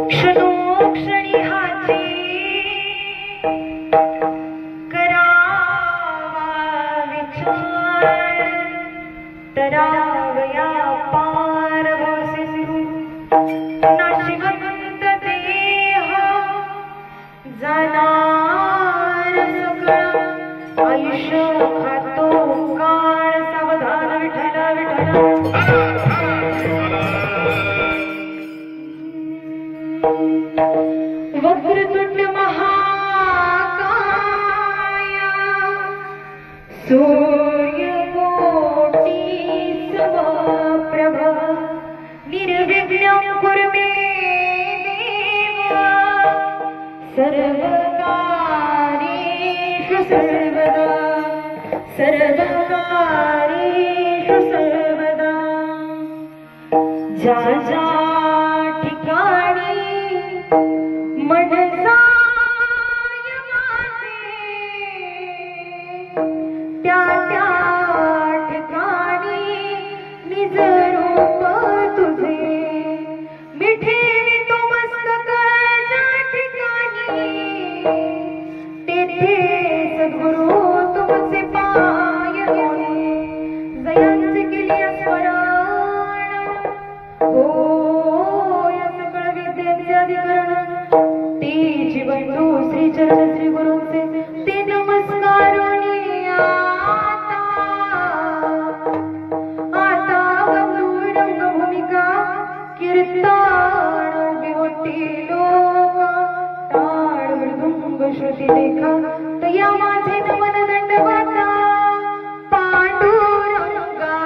क्षणोक्षणी हाती करावा विचार तरावया पार भोसिसू नाशिवंत देह जाणार सकळ आयुष्य खातो काळ सावधान विठ्ठल विठ्ठल वक्रतुंड महाकाय सूर्यकोटि समप्रभ निर्विघ्नं कुरु मे देव सर्वकार्येषु सर्वदा सर्वकार्येषु सर्वदा जा जा ठिकाणी मन जाय माझे त्या त्या ठिकाणी निज रूप तुझे मी ठेवितो मस्तक ज्या ठिकाणी तेथे सद्गुरु तुमचे पाय घेणे जयांचे केले स्मरण हो या सकळ विद्येचे अधिकरण ते जीवंतु श्री चरण श्री गुरुचे ते नमस्कारोनी आता गंभीर रंगभूमिका कीर्तन बिहोटी लोक टाळ मृदुंग श्रुती लेखा तया माझे नमन दंडवता पांडुरंगा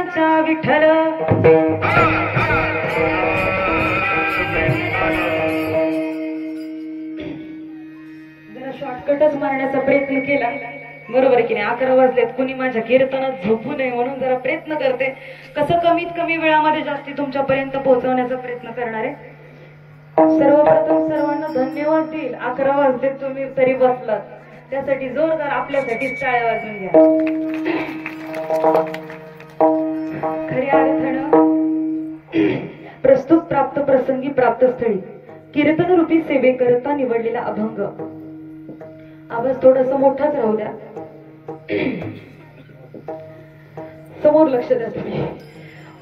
करो विठ्ठल जरा शॉर्टकटच मारण्याचा प्रयत्न केला बरोबर आहे की नाही? 11 वाजलेत, कुणी माझ्या कीर्तनात झोपू नये म्हणून जरा प्रयत्न करते, कसं कमीत कमी वेळामध्ये जास्ती तुमच्यापर्यंत पोहोचवण्याचा प्रयत्न करणार आहे. सर्वप्रथम सर्वांना धन्यवाद देईल. 11 वाजलेत, तुम्ही तरी बसलात, त्यासाठी जोरदार आपल्यासाठी टाळ्या वाजवून घ्या. खऱ्या अर्थानं प्रस्तुत प्राप्त प्रसंगी प्राप्त स्थळी कीर्तन रूपी सेवेकरता निवडलेला अभंग. आवाज थोडासा मोठाच राहू द्या, समोर लक्ष द्या तुम्ही.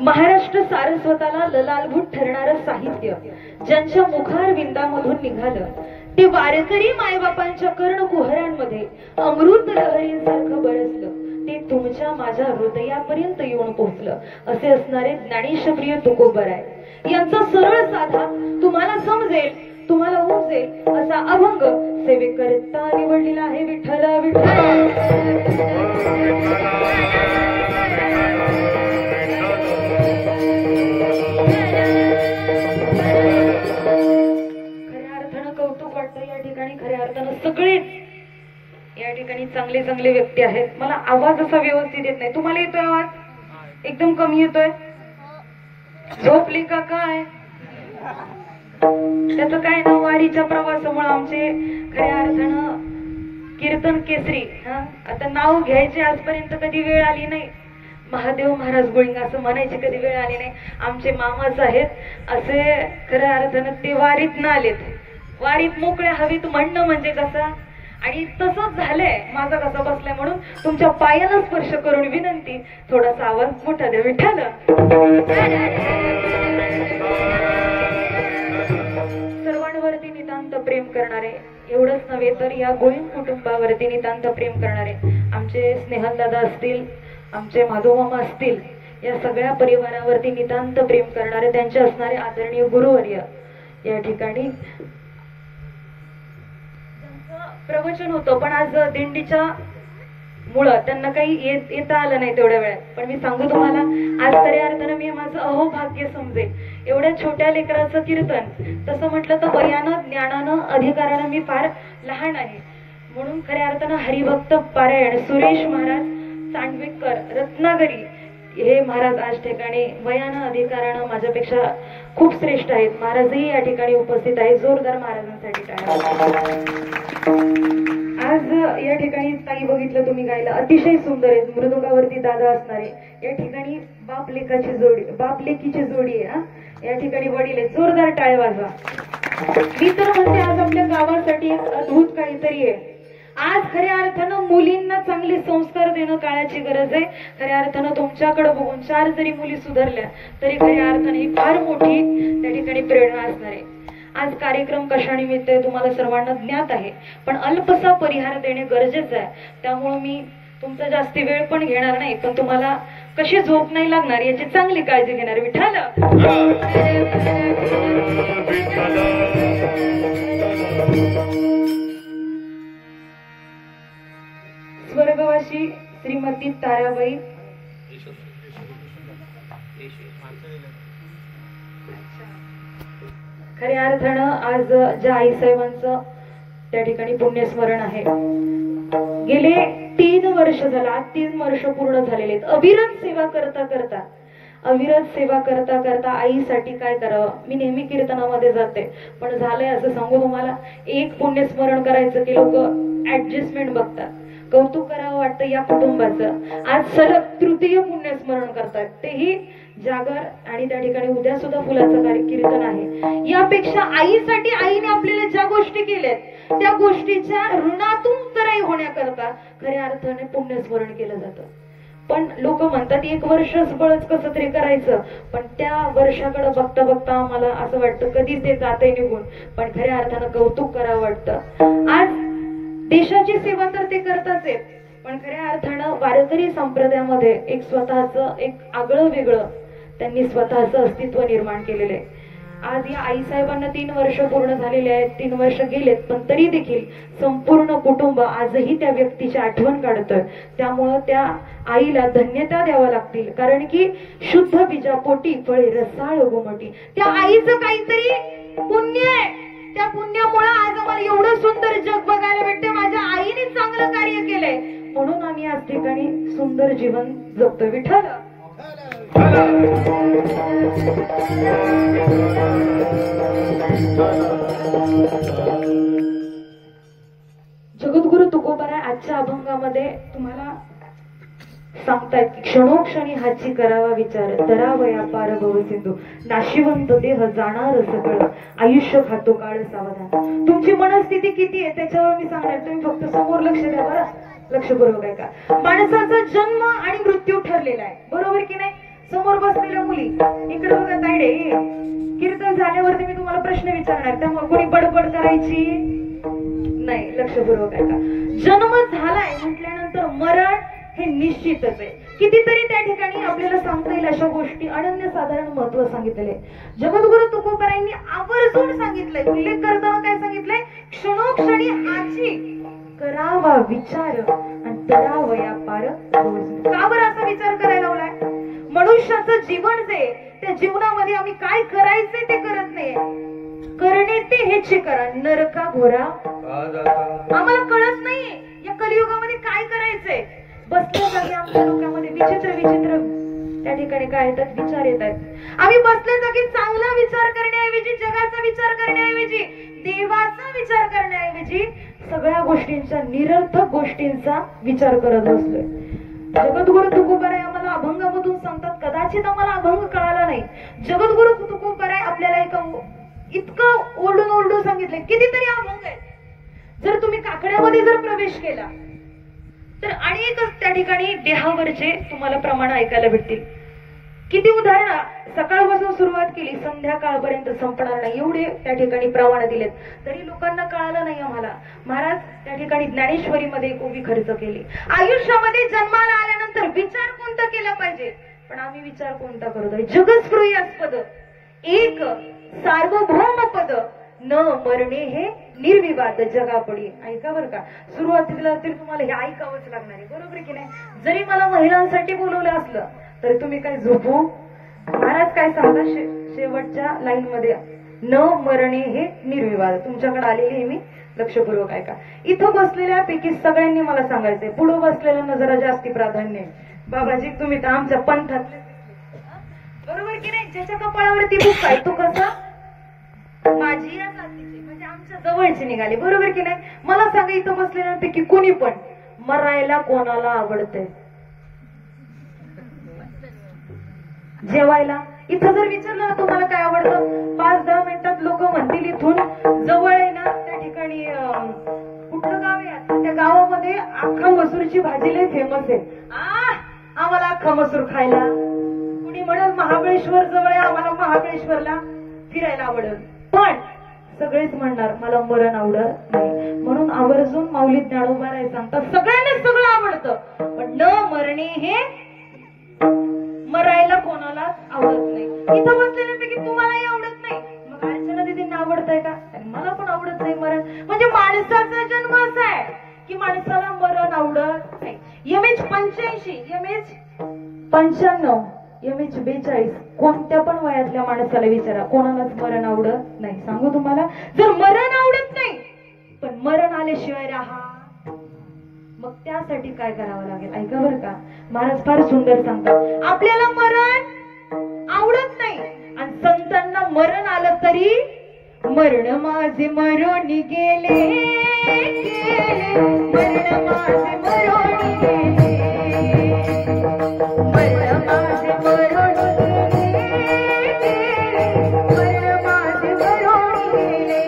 महाराष्ट्र सारस्वताला ललालभूत ठरणारं साहित्य ज्यांच्या मुखार विंदामधून निघालं, ते वारकरी मायबापांच्या कर्णकुहरांमध्ये अमृत लहरींसारखं बरसलं, ते तुमच्या माझ्या हृदयापर्यंत येऊन पोहोचलं. असे असणारे ज्ञानेशप्रिय तुकोबराय यांचा सरळ साधा, तुम्हाला समजेल, तुम्हाला उमजेल असा अभंग सेवेकरता निवडलेला आहे. विठ्ठल विठ्ठल. खऱ्या अर्थानं कौतुक वाटतं या ठिकाणी. खऱ्या अर्थानं सगळेच या ठिकाणी चांगले चांगले व्यक्ती आहेत. मला आवाज असा व्यवस्थित येत नाही. तुम्हाला येतोय आवाज? एकदम कमी येतोय. झोपली का काय? त्याचं काय ना, वारीच्या प्रवासामुळे आमचे खऱ्या अर्थानं कीर्तन केसरी आता नाव घ्यायचे आजपर्यंत कधी वेळ आली नाही. महादेव महाराज गोळिंग असं म्हणायची कधी वेळ आली नाही. आमचे मामाच आहेत असे खऱ्या अर्थानं ते वारीत न आलेत. वारीत मोकळ्या हवीत म्हणणं म्हणजे कसं, आणि तसंच झालंय. माझा कसा बसलाय म्हणून तुमच्या पायाला स्पर्श करून विनंती, थोडासा आवाज मोठा द्या. विठ्ठल. सर्वांवरती नितांत प्रेम करणारे, एवढंच नव्हे तर या गोविंद कुटुंबावरती नितांत प्रेम करणारे आमचे स्नेहल दादा असतील, आमचे माधव मामा असतील, या सगळ्या परिवारावरती नितांत प्रेम करणारे त्यांचे असणारे आदरणीय गुरुवर्य या ठिकाणी प्रवचन होतं. पण आज दिंडीच्या मुळे त्यांना काही येता आलं नाही तेवढ्या वेळात. पण मी सांगू तुम्हाला, आज खऱ्या अर्थानं मी माझं अहोभाग्य समजेल. एवढ्या छोट्या लेकराचं कीर्तन, तसं म्हटलं तर वयानं, ज्ञानानं, अधिकारानं मी फार लहान आहे. म्हणून खऱ्या अर्थानं हरिभक्त पारायण सुरेश महाराज चांडवेकर रत्नागिरी हे महाराज आज ठिकाणी वयानं, अधिकारानं माझ्यापेक्षा खूप श्रेष्ठ आहेत. महाराजही या ठिकाणी उपस्थित आहे. जोरदार महाराजांसाठी टाळ्या. आज या ठिकाणी ताई बघितलं तुम्ही गायला, अतिशय सुंदर आहे. मृदुंगावरती दादा असणारे. या ठिकाणी बाप लेकाची जोडी, बाप लेकीची जोडी आहे. या ठिकाणी वडील आहे. जोरदार टाळ्या वाजवा. मी तर म्हणते आज आपल्या गावासाठी एक अद्भुत काहीतरी आहे. आज खऱ्या अर्थानं मुलींना चांगले संस्कार देणं काळाची गरज आहे. खऱ्या अर्थानं तुमच्याकडे बघून 4 जरी मुली सुधारल्या तरी खऱ्या अर्थानं ही फार मोठी त्या ठिकाणी प्रेरणा असणार आहे. आज कार्यक्रम कशानिमित्त आहे तुम्हाला सर्वांना ज्ञात आहे, पण अल्पसा परिहार देणे गरजेचं आहे. त्यामुळे मी तुमचा जास्ती वेळ पण घेणार नाही, पण तुम्हाला कशी झोप नाही लागणार याची चांगली काळजी घेणार. विठ्ठल. स्वर्गवासी श्रीमती ताराबाई खऱ्या अर्थानं आज ज्या आईसाहेबांचं त्या ठिकाणी पुण्यस्मरण आहे, गेले 3 वर्ष झाला, 3 वर्ष पूर्ण झालेले आहेत. अविरत सेवा करता करता, अविरत सेवा करता करता आईसाठी काय करावं. मी नेहमी कीर्तनामध्ये जाते, पण झालंय असं सांगू तुम्हाला, एक पुण्यस्मरण करायचं की लोक ऍडजस्टमेंट बघतात. कौतुक करावं वाटतं या कुटुंबाचं. आज सलग 3य पुण्यस्मरण करतात, तेही जागर, आणि त्या ठिकाणी उद्या सुद्धा फुलाचं कीर्तन आहे. यापेक्षा आईसाठी आईने आपल्याला ज्या गोष्टी केल्यात त्या गोष्टीच्या ऋणातून मुक्त होण्याकरता खऱ्या अर्थाने पुण्यस्मरण केलं जातं. पण लोक म्हणतात 1 वर्षच बळच कसं तरी करायचं, पण त्या वर्षाकडे बघता बघता आम्हाला असं वाटतं कधी ते जाते निघून. पण खऱ्या अर्थानं कौतुक करावं वाटतं. आज देशाची सेवा तर ते करताच आहेत, पण खऱ्या अर्थानं वारकरी संप्रदायामध्ये एक स्वतःचं एक आगळं वेगळं त्यांनी स्वतःचं अस्तित्व निर्माण केलेलं आहे. आज या आईसाहेबांना 3 वर्ष पूर्ण झालेले आहेत, 3 वर्ष गेलेत, पण तरी देखील संपूर्ण कुटुंब आजही त्या व्यक्तीची आठवण काढतोय. त्यामुळं त्या आईला धन्यता द्यावा लागतील, कारण की शुद्ध बीजापोटी फळे रसाळ गोमटी. त्या आईचं काहीतरी पुण्य आहे. त्या पुण्यामुळे आज आम्हाला एवढं सुंदर जग बघायला भेटते. माझ्या आईने चांगलं कार्य केलंय. म्हणून आम्ही आज ठिकाणी सुंदर जीवन जगतो. विठ्ठल जगद्गुरु तुकोबाराय आजच्या अभंगामध्ये तुम्हाला सांगतायत की क्षणोक्षणी हाची करावा विचार, तरावया पार भव सिंधू, नाशिवंत देह जाणार सकळ, आयुष्य खातो काळ सावधान. तुमची मनस्थिती किती आहे त्याच्यावर मी सांगणार, तुम्ही फक्त समोर लक्ष द्या बरं. लक्षपूर्वक आहे का? माणसाचा जन्म आणि मृत्यू ठरलेला आहे, बरोबर की नाही? समोर बसलेल्या मुली इकडे बघा तायडे, कीर्तन झाल्यावरती मी तुम्हाला प्रश्न विचारणार, त्यामुळे कोणी बडबड करायची नाही. लक्षपूर्वक आहे का? जन्म झालाय म्हटल्यानंतर मरण हे निश्चितच आहे. कितीतरी त्या ठिकाणी आपल्याला सांगता येईल अशा गोष्टी, अनन्यसाधारण महत्व सांगितलेले. जगद्गुरु तुकोबारायांनी आवर्जून सांगितलंय, उल्लेख करताना काय सांगितलंय? क्षणोक्षणी हाची करावा विचार आणि तरावया पार. का बरं असा विचार करायला लावलाय? मनुष्याचं जीवन जे त्या जीवनामध्ये आम्ही काय करायचंय ते करत नाहीये, करणे ते हेच करा, नरका घोरा आम्हाला कळत नाहीये. या कलियुगामध्ये काय करायचंय? बसल्या जागी आमच्या डोक्यामध्ये विचित्र विचित्र त्या ठिकाणी काय येतात? विचार येतात. आम्ही बसल्या जागी चांगला विचार करण्याऐवजी, जगाचा विचार करण्याऐवजी, देवाचा विचार करण्याऐवजी सगळ्या गोष्टींचा, निरर्थक गोष्टींचा विचार करत बसलोय. जगद्गुरु तुकोबाराय आम्हाला अभंगामधून सांगतात, कदाचित आम्हाला अभंग कळाला नाही. जगद्गुरु तुकोबाराय आपल्याला इतकं ओरडून ओरडून सांगितलंय. कितीतरी अभंग आहेत. जर तुम्ही काकड्यामध्ये जर प्रवेश केला तर अनेकच त्या ठिकाणी देहावरचे तुम्हाला प्रमाण ऐकायला भेटतील. किती उदाहरण, सकाळपासून सुरुवात केली संध्याकाळपर्यंत संपणार नाही एवढे त्या ठिकाणी प्रमाण दिलेत, तरी लोकांना कळालं नाही आम्हाला. महाराज त्या ठिकाणी ज्ञानेश्वरीमध्ये एक उभी खर्च केली. आयुष्यामध्ये जन्माला आल्यानंतर विचार कोणता केला पाहिजे, पण आम्ही विचार कोणता करतोय? जगस्पृह्यास्पद एक सार्वभौम पद, न मरणे हे निर्विवाद जगापडी. ऐका बरं का, सुरुवातीला तरी तुम्हाला हे ऐकावंच लागणार आहे, बरोबर की नाही? जरी मला महिलांसाठी बोलवलं असलं तरी तुम्ही काय झोपू? महाराज काय सांगता शेवटच्या लाईन मध्ये, न मरणे हे निर्विवाद. तुमच्याकडे आलेली आहे मी, लक्षपूर्वक ऐका. इथं बसलेल्या पैकी सगळ्यांनी मला सांगायचंय, पुढे बसलेल्यांना जरा जास्ती प्राधान्य. बाबाजी तुम्ही तर आमच्या पंथातले, बरोबर की नाही? ज्याच्या कपाळावरती बुक आहे तो कसा माझी या जातीची, म्हणजे आमच्या जवळची निघाली, बरोबर की नाही? मला सांगा, इथं बसलेल्यांपैकी कोणी पण मरायला कोणाला आवडतंय? जेवायला इथं जर विचारलं ना तुम्हाला काय आवडतं, 5-10 मिनिटात लोक म्हणतील इथून जवळ आहे ना त्या ठिकाणी कुठलं गाव आहे, त्या गावामध्ये अख्खा मसूरची भाजी लय फेमस आहे, आम्हाला अख्खा मसूर खायला. कुणी म्हणेल महाबळेश्वर जवळ आहे, आम्हाला महाबळेश्वरला फिरायला आवडेल. पण सगळेच म्हणणार मला मरण आवडत नाही. म्हणून आवर्जून माऊली ज्ञानोबाराय सांगतात, सगळ्यांना सगळं आवडतं, पण न मरणे हे मरायला कोणालाच आवडत नाही. इथं बसलेल्यापैकी तुम्हालाही आवडत नाही, मग अर्चना दीदींना आवडतंय का? आणि मला पण आवडत नाही मरण. म्हणजे माणसाचा जन्म असा आहे की माणसाला मरण आवडत नाही. MH 85, MH 95, MH 42 कोणत्या पण वयातल्या माणसाला विचारा, कोणालाच मरण आवडत नाही. सांगू तुम्हाला, जर मरण आवडत नाही पण मरण आल्याशिवाय राहा, मग त्यासाठी काय करावं लागेल? ऐका बरं का, महाराज फार सुंदर सांगतात, आपल्याला मरण आवडत नाही आणि संतांना मरण आलं तरी, मरण माझे मरून गेले, मरण माझे मरून गेले, मरण माझे मरून गेले, मरण माझे मरून गेले,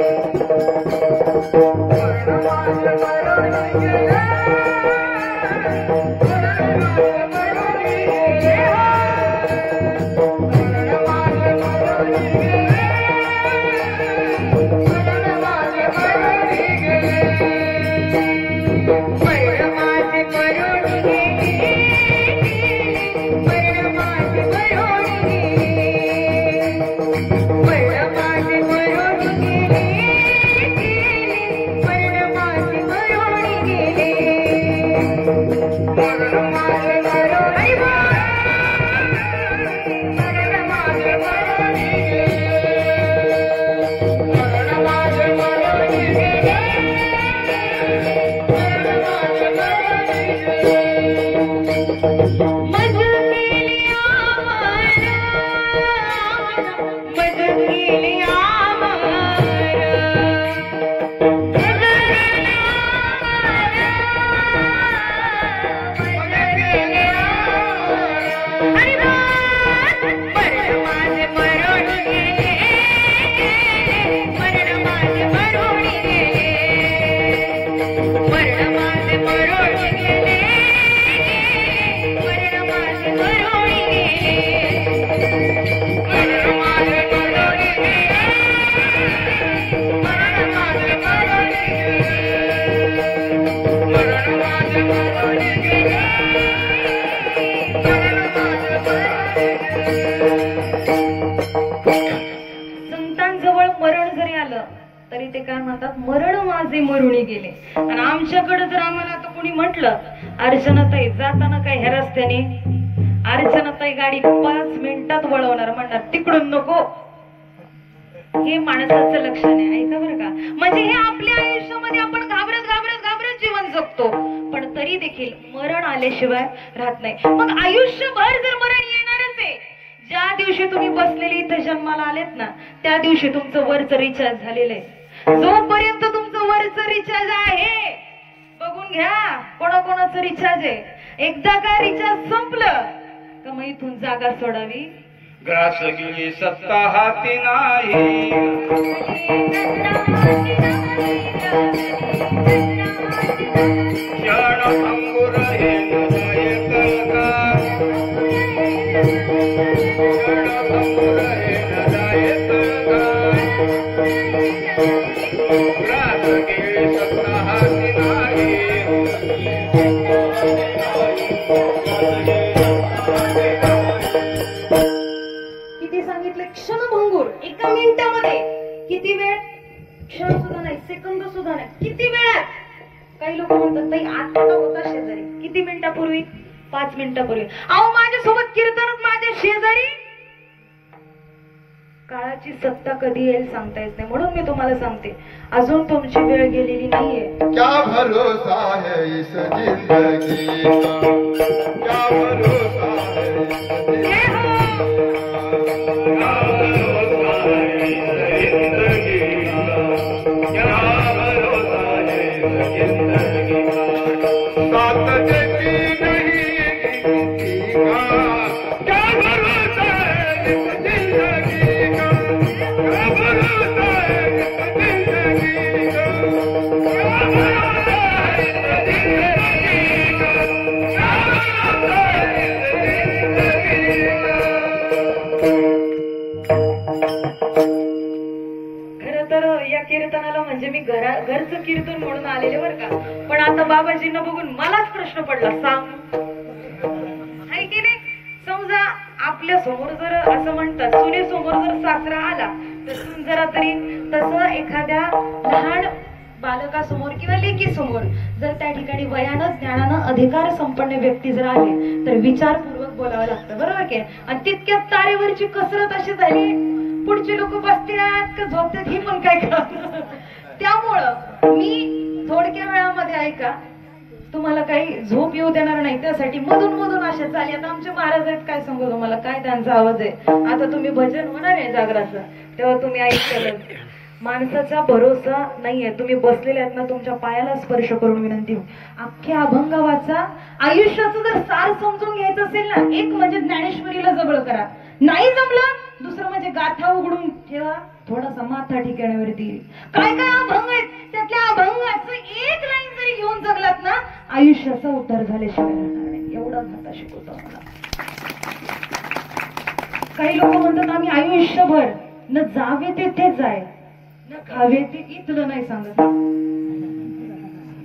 मरण माझे मरून गेले. मरण माझे मरून गेले. ते मरुणी गेले. आणि आमच्याकडे जर आम्हाला आता कोणी म्हटलं अर्चनाताई जाताना काय ह्या रस्त्याने, अर्चनाताई गाडी 5 मिनिटात वळवणार, म्हणणार तिकडून नको. हे माणसाचं लक्षण आहे. ऐका बरं का, म्हणजे हे आपल्या आयुष्यामध्ये आपण घाबरत घाबरत घाबरत जीवन जगतो, पण तरी देखील मरण आल्याशिवाय राहत नाही. मग आयुष्यभर जर मरण येणारच आहे, ज्या दिवशी तुम्ही बसलेले इथे जन्माला आलेत ना, त्या दिवशी तुमचं वरचं रिचार्ज झालेलं आहे. जोपर्यंत तुमचं वरचं रिचार्ज आहे, बघून घ्या कोणाकोणाचं रिचार्ज आहे. एकदा का रिचार्ज संपलं का मग इथून जागा सोडावी. ग्रास गेली सत्ता हाती नाही, क्षणभंगुर हे हृदय कलकार, क्षणभंगुर हे हृदय कलकार. ग्रास गेली सत्ता हाती नाही. क्षणभंगूर, एका मिनिटामध्ये. किती वेळ? क्षण सुद्धा नाही, सेकंद सुद्धा नाही, किती वेळात. काही लोक म्हणतात ताई आता होता शेजारी, किती मिनिटापूर्वी? 5 मिनिटापूर्वी. अहो माझ्यासोबत कीर्तनात माझ्या शेजारी. काळाची सत्ता कधी येईल सांगता येत नाही, म्हणून मी तुम्हाला सांगते अजून तुमची वेळ गेलेली नाहीये. क्या भरोसा है इस जिंदगी का, क्या भरोसा है. कीर्तनाला म्हणजे मी घरचं कीर्तन म्हणून आलेले बरं का, पण आता बाबाजींना बघून मलाच प्रश्न पडला, सांग आहे की नाही. समजा आपल्या समोर जर असं म्हणतात सुने समोर जर सासरा आला तर सून जरा तरी, तसं एखाद्या लहान बालकासमोर किंवा लेकीसमोर जर त्या ठिकाणी वयानं ज्ञानानं अधिकार संपन्न व्यक्ती जर आले तर विचारपूर्वक बोलावं लागतं, बरोबर की. आणि तितक्यात तारेवरची कसरत अशी झाली, पुढचे लोक बसतात का झोपतात ही पण काय कळत. त्यामुळं मी थोडक्या वेळामध्ये ऐका, तुम्हाला काही झोप येऊ देणार नाही त्यासाठी मधून मधून अशा चाली. आता आमचे महाराज आहेत, काय सांगू तुम्हाला, काय त्यांचा आवाज आहे. आता तुम्ही भजन होणार आहे जागराचं, तेव्हा तुम्ही ऐकलं. माणसाचा भरोसा नाहीये. तुम्ही बसलेले आहेत ना, तुमच्या पायाला स्पर्श करून विनंती, अख्ख्या अभंग वाचा. आयुष्याचं जर सार समजून घ्यायचं असेल ना, एक म्हणजे ज्ञानेश्वरीला जवळ करा, नाही जमलं दुसरं म्हणजे गाथा उघडून ठेवा, थोडासा माथा ठिकाणावरती. काय काय अभंग आहेत, त्यातल्या अभंगाचं एक लाईन जरी घेऊन जगलात ना, आयुष्याचा उद्धार झाल्याशिवाय राहणार नाही. एवढा गाथा शिकवतो मला. काही लोक म्हणतात आम्ही आयुष्यभर न जावे तेथे जाय, न खावे ते इथलं नाही सांगत.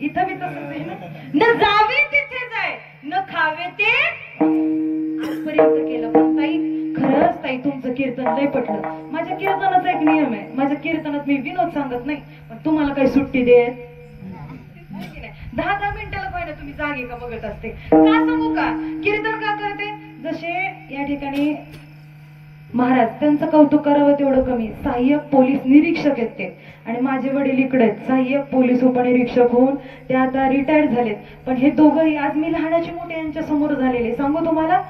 इथं मी तसंच आहे ना, न जावे तिथे जाय, न खावे ते आजपर्यंत केलं. पण ताई खरंच ताई तुमचं कीर्तन लय पटलं. माझ्या कीर्तनाचा एक नियम आहे, माझ्या कीर्तनात मी विनोद सांगत नाही, पण तुम्हाला काही सुट्टी देत 10-10 मिनिटाला पाहिजे तुम्ही जागे का बघत असते. का सांगू का कीर्तन का करते. जसे या ठिकाणी महाराज, त्यांचं कौतुक करावं तेवढं कमी. सहाय्यक पोलीस निरीक्षक आहेत ते, आणि माझे वडील इकडे आहेत सहाय्यक पोलीस उपनिरीक्षक होऊन ते आता रिटायर्ड झालेत. पण हे दोघंही आज मी लहानाची मोठे यांच्या समोर झालेले. सांगू तुम्हाला,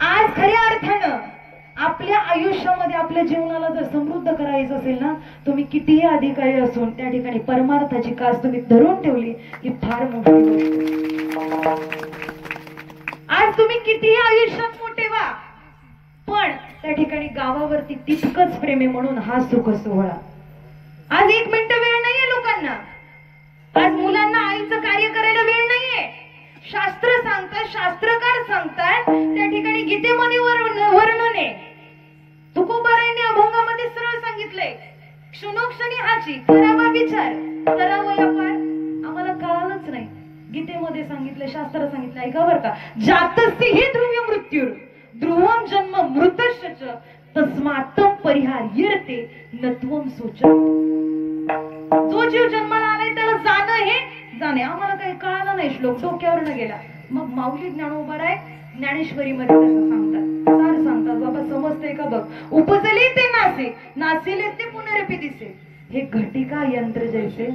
आज खऱ्या अर्थानं आपल्या आयुष्यामध्ये आपल्या जीवनाला जर समृद्ध करायचं असेल ना, तुम्ही कितीही अधिकारी असून त्या ठिकाणी परमार्थाची कास तुम्ही धरून ठेवली ही फार मोठी गोष्ट. आज तुम्ही कितीही आयुष्यात मोठे व्हा, पण त्या ठिकाणी गावावरती तितकंच प्रेम आहे, म्हणून हा सुख सोहळा. आज 1 मिनिट वेळ नाहीये लोकांना. आज मुलांना आईचं कार्य करायला वेळ नाहीये. शास्त्र सांगतात, शास्त्रकार सांगतात, त्या ठिकाणी गीतेमध्ये वर्णन आहे. तुकोबारायांनी अभंगामध्ये सरळ सांगितलंय, क्षणोक्षणी हाची करावा विचार, करावा व्यापार. आम्हाला कळालंच नाही. गीतेमध्ये सांगितलं, शास्त्र सांगितलं, ऐका बरं का, जातस्य हि ध्रुव्य मृत्यूर ध्रुवम जन्म मृतश्च तस्मात्म परिहार्यते नत्वम सोच. जो जीव जन्माला आलाय त्याला नाही, आम्हाला काही कळालं नाही, श्लोक डोक्यावरनं गेला. मग माऊली ज्ञानोबा आहे ज्ञानेश्वरी मध्ये तसं सांगतात, सार सांगतात, बाबा समजतंय का बघ, उपजले ते नासे, नासिले ते पुनरपी दिसे, हे घटिका यंत्र जैसे.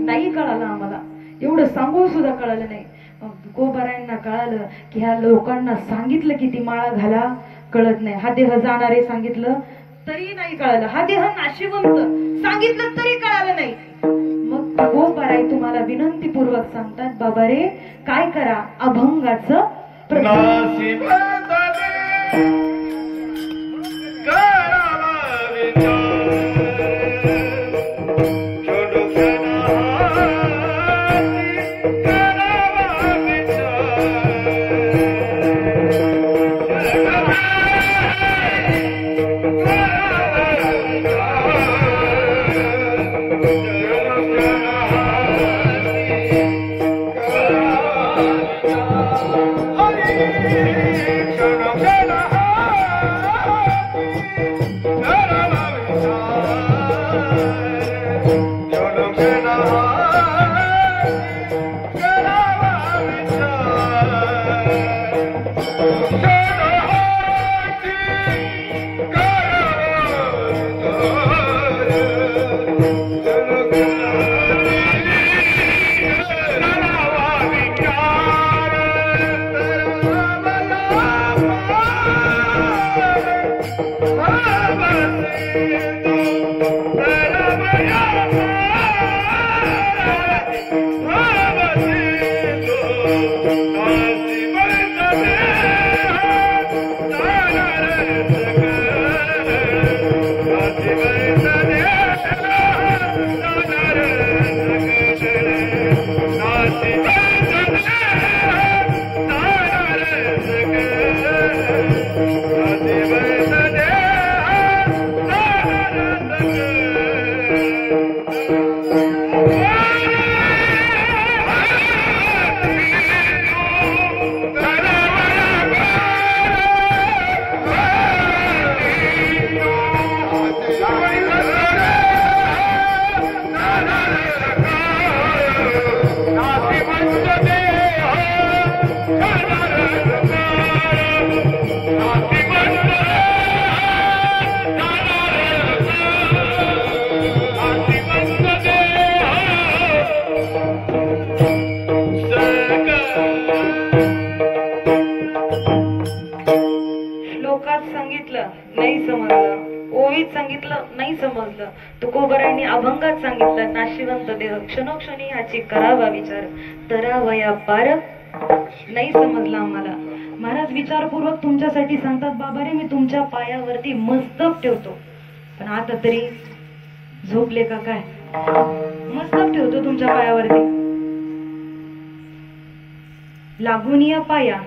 नाही कळालं आम्हाला, एवढं सांगून सुद्धा कळालं नाही. गोबरायांना कळालं की ह्या लोकांना सांगितलं की ती माळा घाला, कळत नाही. हा देह जाणारे सांगितलं तरी नाही कळालं, हा देह नाशिवंत सांगितलं तरी कळालं नाही. मग गोबराई तुम्हाला विनंती पूर्वक सांगतात, बाबा रे काय करा, अभंगाचं नाही समजलं, ओवीत सांगितलं नाही समजलं, तुकोबरांनी अभंगात सांगितलं, नाशिवंत देह क्षणोक्षणी ह्याची करावा विचार, तरावया पार नाही समजलं आम्हाला. महाराज विचारपूर्वक तुमच्यासाठी सांगतात, बाबा रे मी तुमच्या पायावरती मस्तक ठेवतो, पण आता तरी झोपले का काय, मस्तक ठेवतो तुमच्या पायावरती, लागून या पाया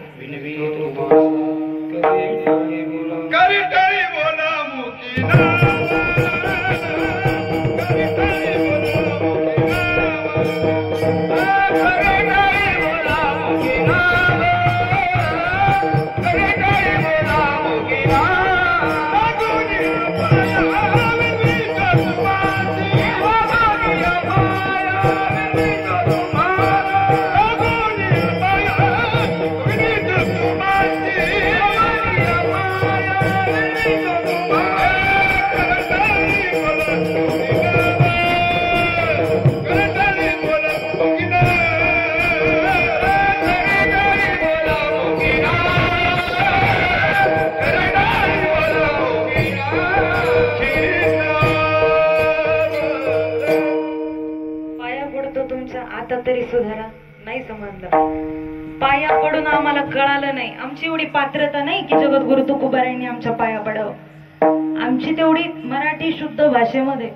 तरी सुधारा. नाही समजलं, पाया पडून आम्हाला कळालं नाही, आमची एवढी पात्रता नाही की जगद्गुरु तुकोबारायांनी आमच्या पाया पडावं. आमची तेवढी मराठी शुद्ध भाषेमध्ये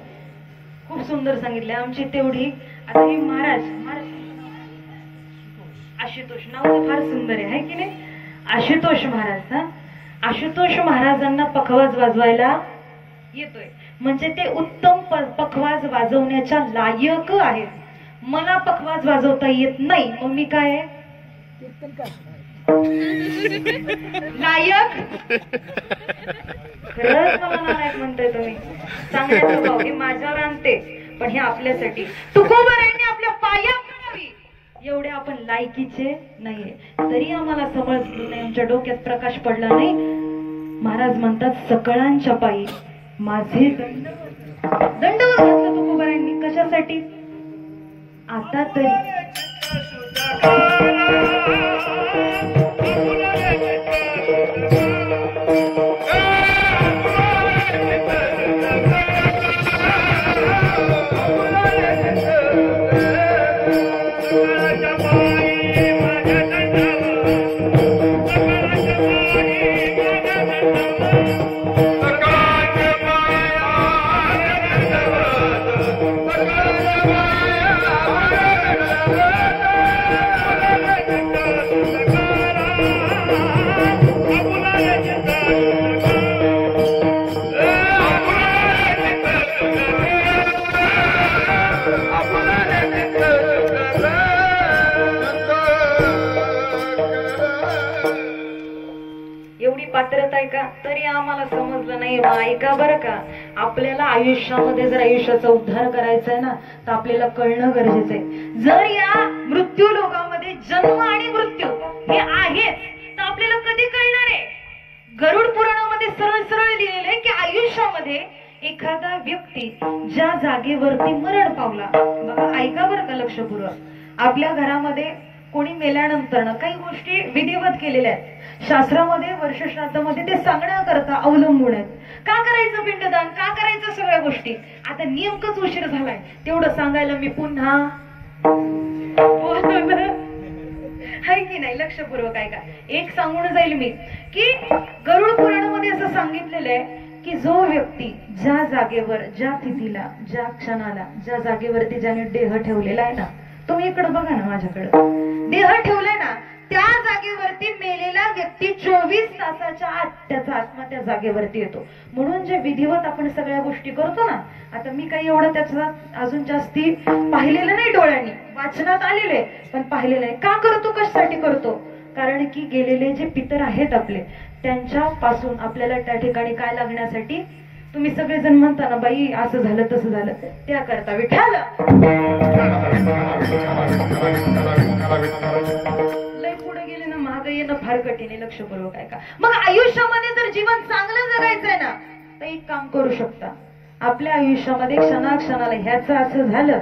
खूप सुंदर सांगितले, आमची तेवढी. आता हे महाराज आशुतोष नाव तर फार सुंदर आहे की नाही, आशुतोष महाराज. आशुतोष महाराजांना पखवाज वाजवायला येतोय म्हणजे ते उत्तम पखवाज वाजवण्याच्या लायक आहेत. मला पखवाज वाजवता येत नाही, मग मी काय आहे लायक? खरंच मला नालायक म्हणताय तुम्ही. सांगण्याचं भाव हे माझ्यावर आणते, पण हे आपल्यासाठी तुकोबारायांनी आपल्या पाया पडावी एवढे आपण लायकीचे नाहीये, तरी आम्हाला समजलं नाही, आमच्या डोक्यात प्रकाश पडला नाही. महाराज म्हणतात सकळांच्या पायी माझे दंडवत घातलं तुकोबारायांनी. कशासाठी? आता तरी पात्रता आहे का? तरी आम्हाला समजलं नाही. ऐका बरं का, आपल्याला आयुष्यामध्ये जर आयुष्याचा उद्धार करायचा आहे ना, तर आपल्याला कळणं गरजेचं आहे. जर या मृत्यू लोकामध्ये जन्म आणि मृत्यू हे आहेच, तर आपल्याला कधी कळणार आहे? गरुड पुराणामध्ये सरळ सरळ लिहिलेलं आहे की आयुष्यामध्ये एखादा व्यक्ती ज्या जागेवरती मरण पावला, बघा ऐका बरं का लक्षपूर्वक, आपल्या घरामध्ये कोणी मेल्यानंतर काही गोष्टी विधिवत केलेल्या आहेत. शास्त्रामध्ये वर्षश्राद्धामध्ये ते सांगण्याकरता अवलंबून आहेत. का करायचं पिंडदान, का करायचं सगळ्या गोष्टी. आता नेमकंच उशीर झालाय तेवढं सांगायला मी पुन्हा आहे की नाही? लक्षपूर्वक ऐका. एक सांगून जाईल मी की गरुड पुराणामध्ये असं सांगितलेलं आहे की जो व्यक्ती ज्या जागेवर, ज्या तिथीला, ज्या क्षणाला, ज्या जागेवरती ज्याने देह ठेवलेला आहे ना, तुम्ही इकडे बघा ना, माझ्याकडे देह ठेवलाय ना, त्या जागेवरती मेलेला व्यक्ती 24 तासाच्या आत त्याचा आत्मा त्या जागेवरती येतो. म्हणून जे विधिवत आपण सगळ्या गोष्टी करतो ना, आता मी काही एवढं त्याचा अजून जास्ती पाहिलेलं नाही, डोळ्यांनी वाचनात आलेले पण पाहिलेलं नाही. का करतो, कशासाठी करतो? कारण की गेलेले जे पितर आहेत आपले, त्यांच्या पासून आपल्याला त्या ठिकाणी काय लागण्यासाठी, तुम्ही सगळेजण म्हणता ना बाई असं झालं तसं झालं, त्या करता विठ्ठल लय पुढे गेले ना, महाग येणं फार कठीण आहे. लक्षपूर्वक ऐका. मग आयुष्यामध्ये जर जीवन चांगलं जगायचंय ना, तर एक काम करू शकता. आपल्या आयुष्यामध्ये क्षणाक्षणाला ह्याचं असं झालं,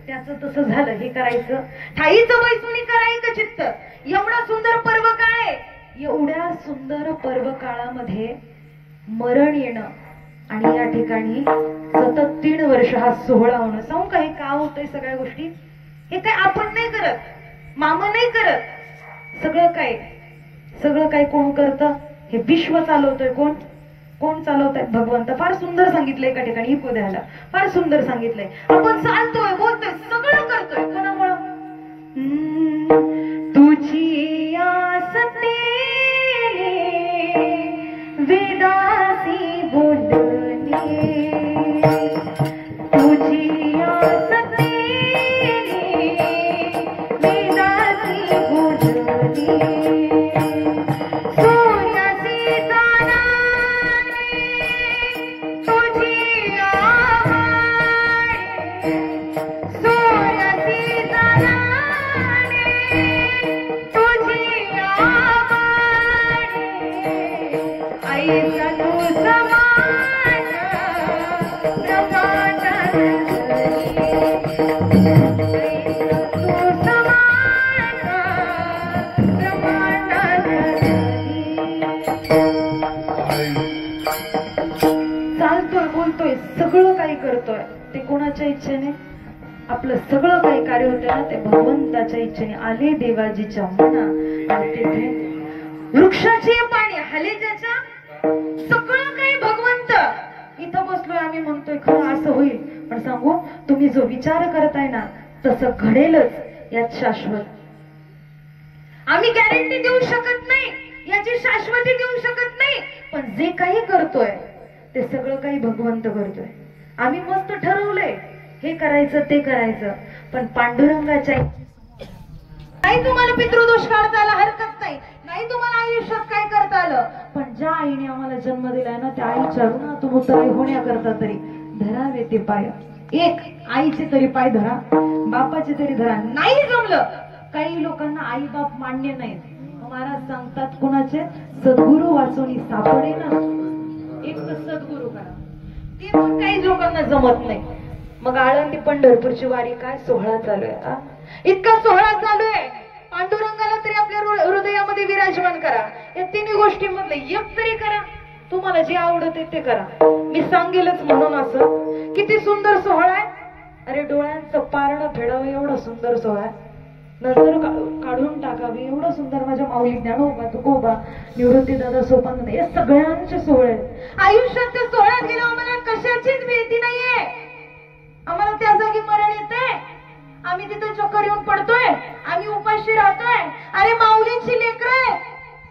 त्याचं तसं झालं, हे करायचं. ठाईचं बैसुनी करायचं चित्त. एवढा सुंदर पर्व काय, एवढ्या सुंदर पर्व काळामध्ये मरण येणं आणि या ठिकाणी सतत 3 वर्ष हा सोहळा होणं. सांगू का हे का होतंय? सगळ्या गोष्टी हे काय आपण नाही करत, मामा नाही करत. सगळं काय कोण करतं? हे विश्व चालवतोय. कोण चालवतंय? भगवंत. फार सुंदर सांगितलंय एका ठिकाणी, इको द्यायला फार सुंदर सांगितलंय. आपण चालतोय, बोलतोय, सगळं करतोय. कोणामुळं? तुझी आसते वेदासी बोलणे, तुझी आसते वेदासी बोलणे, सोन्याची ताराने तुझी आवाणे, सोन्याची ताराने तुझी आवाणे, ऐसा तू समान ब्रह्मांडात, ऐसा तू समान ब्रह्मांडात. चालतोय, बोलतोय, सगळं काही करतोय, ते कोणाच्या इच्छेने? आपलं सगळं काही कार्य होतं ना, ते भगवंताच्या इच्छेने. आले देवाजीच्या मना आणि तिथे वृक्षाचे पाणी हले ज्याच्या, सगळं काही भगवंत. इथं बसलोय आम्ही म्हणतोय खरं असं होईल, पण सांगू, तुम्ही जो विचार करताय ना तसं घडेलच, यात शाश्वत. आम्ही गॅरंटी देऊ शकत नाही, याची शाश्वती देऊ शकत नाही, पण जे काही करतोय ते सगळं काही भगवंत करतोय. आम्ही मस्त ठरवलंय हे करायचं ते करायचं, पण पांडुरंगाच्या नाही तुम्हाला पितृदोष काढता आला हरकत नाही, नाही तुम्हाला आयुष्यात काय करता आलं, पण ज्या आईने आम्हाला जन्म दिलाय ना, त्या आईच्या ऋणातून उतराई होण्याकरता तरी धरावे ते पाय. एक आईचे तरी पाय धरा, बापाचे तरी धरा. नाही जमलं काही लोकांना आई बाप मान्य नाहीत. महाराज सांगतात कुणाचे सद्गुरू वाचून सापडे ना एक तर सद्गुरू करा, ते पण काही लोकांना जमत नाही. मग आळंदी पंढरपूरची वारी काय सोहळा चालू आहे. इतका सोहळा चालू आहे, पांडुरंगाला तरी आपल्या हृदयामध्ये विराजमान करा. या तिन्ही गोष्टींमधले एक तरी करा. तुम्हाला जे आवडत ते करा. मी सांगेलच म्हणून असं किती सुंदर सोहळा आहे. अरे डोळ्यांचं पारणं फेडावं एवढं सुंदर सोहळा आहे. नजर काढून टाकावी एवढं सुंदर. माझ्या माऊली ज्ञानोबा तुकोबा निवृत्ती दादा सोपान या सगळ्यांचे सोहळे आहेत. आयुष्यात त्या सोहळ्यात गेलो आम्हाला कशाचीच भीती नाहीये. आम्हाला त्या जागी मरण येते, आम्ही तिथे चक्कर येऊन पडतोय, आम्ही उपाशी राहतोय. अरे माऊलींची लेकरं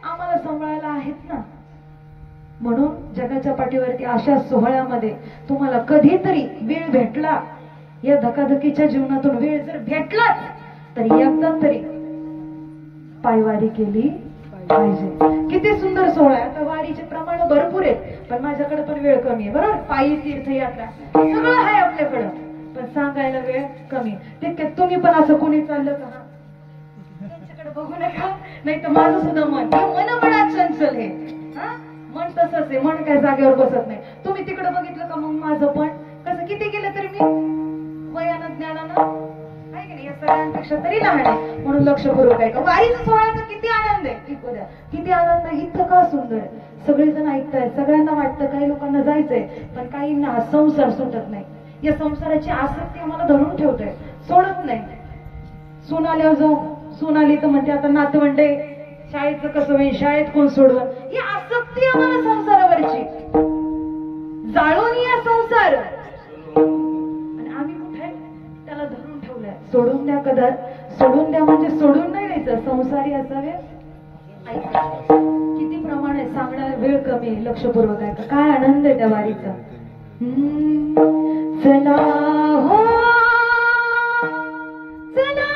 आम्हाला सांभाळायला आहेत ना. म्हणून जगाच्या पाठीवरती अशा सोहळ्यामध्ये तुम्हाला कधीतरी वेळ भेटला, या धकाधकीच्या जीवनातून वेळ जर भेटलाच तर एकदा तरी पायवारी केली पाहिजे. किती सुंदर सोहळा आहे. आता वारीचे प्रमाण भरपूर आहेत, पण माझ्याकडे पण वेळ कमी आहे. बरोबर, पायी तीर्थयात्रा सगळं आहे आपल्याकडं, पण सांगायला वेळ कमी. तितके तुम्ही पण असं कोणी चाललं का त्यांच्याकडे बघू नका, नाही तर माझं सुद्धा मन बळा चंचल हे. मन तसंच आहे, मन काय जागेवर बसत नाही. तुम्ही तिकडे बघितलं का मग माझं पण कसं किती केलं तरी मी वयानं ज्ञानानं आहे की नाही या सगळ्यांपेक्षा तरी लहान आहे. म्हणून लक्षपूर्वक आहे का वारीचा सोहळ्याचा किती आनंद आहे. किती आनंद आहे. इतकं का सुंदर आहे. सगळेजण ऐकताय, सगळ्यांना वाटतं काही लोकांना जायचंय, पण काहींना हा संसार सुटत नाही. या संसाराची आसक्ती आम्हाला धरून ठेवतोय, सोडत नाही. सून आल्यावर जाऊ, सून आली तर म्हणते आता नातवंडे शाळेचं कसं होईल, शाळेत कोण सोडवं. ही आसक्ती आम्हाला संसारावरची जाळून या संसार. आणि आम्ही कुठे त्याला धरून ठेवलंय. सोडून द्या कदार, सोडून द्या म्हणजे सोडून नाही द्यायचं. संसारी असावे. किती प्रमाण आहे सांगणार, वेळ कमी आहे. लक्षपूर्वक आहे का. काय आनंद आहे त्या वारीचा. चला हो चला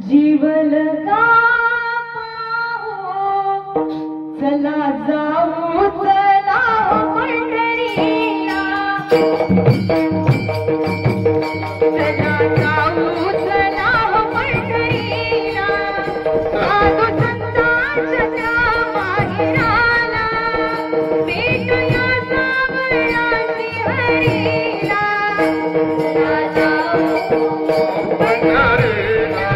जीवल का चला जाऊ चला पंढरीला, चला जाऊ चला पंढरीला, साधू संतांच्या माहेराला, भेटूया सावळा श्रीहरीला. चला जाऊ पंढरीला,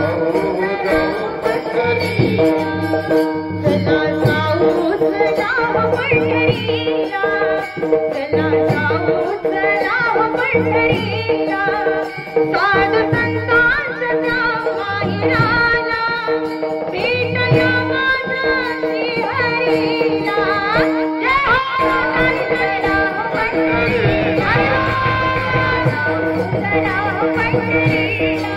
साधू संतांच्या माहेराला, भेटूया माझ्या श्रीहरीला. जय हो चला पंढरीला, चला पंढरीला,